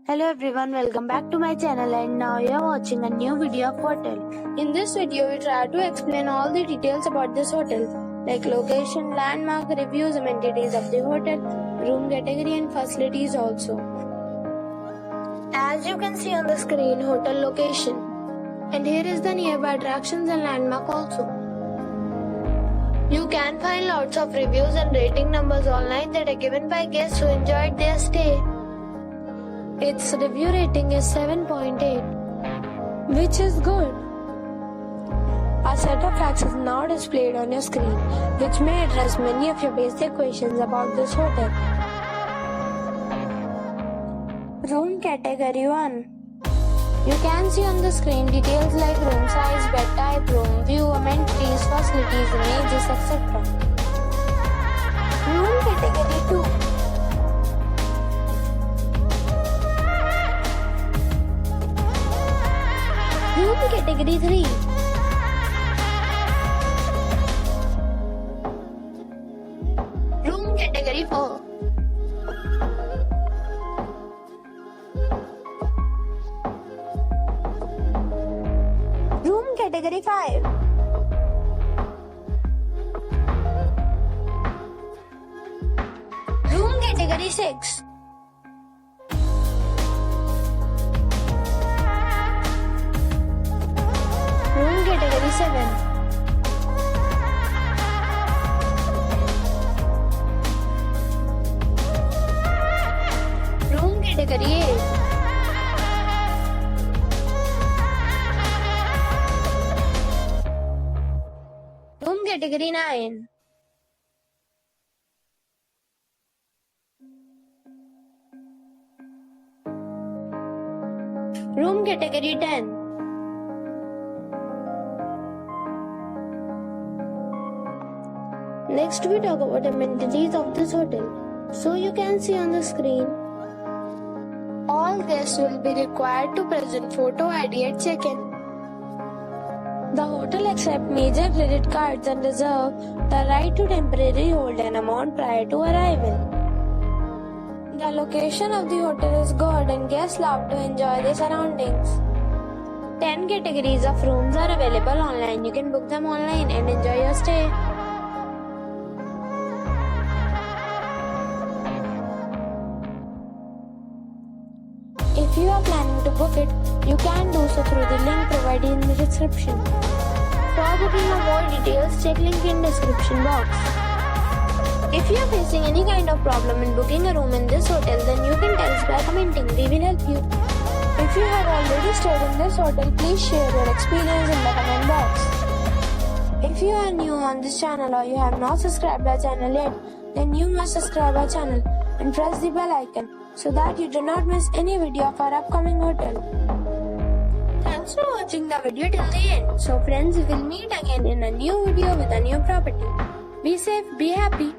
Hello everyone, welcome back to my channel and now you are watching a new video of hotel. In this video, we try to explain all the details about this hotel like location, landmark, reviews, amenities of the hotel, room category and facilities also. As you can see on the screen, hotel location. And here is the nearby attractions and landmark also. You can find lots of reviews and rating numbers online that are given by guests who enjoyed their stay. Its review rating is 7.8, which is good. A set of facts is now displayed on your screen, which may address many of your basic questions about this hotel. Room category 1. You can see on the screen details like room size, bed type, room view, amenities, facilities, ranges, etc. Room category 2. Room category 3. Room category 4. Room category 5. Room category 6. Room category 7. Room category 8. Room category 9. Room category 10. Next we talk about amenities of this hotel. So you can see on the screen, all guests will be required to present photo ID at check-in. The hotel accepts major credit cards and reserve the right to temporarily hold an amount prior to arrival. The location of the hotel is good and guests love to enjoy the surroundings. 10 categories of rooms are available online. You can book them online and enjoy your stay. If you are planning to book it, you can do so through the link provided in the description. For booking or more details, check link in description box. If you are facing any kind of problem in booking a room in this hotel, then you can tell us by commenting. We will help you. If you have already stayed in this hotel, please share your experience in the comment box. If you are new on this channel or you have not subscribed our channel yet, then you must subscribe our channel and press the bell icon so that you do not miss any video of our upcoming hotel. Thanks for watching the video till the end. So friends, we will meet again in a new video with a new property. Be safe, be happy.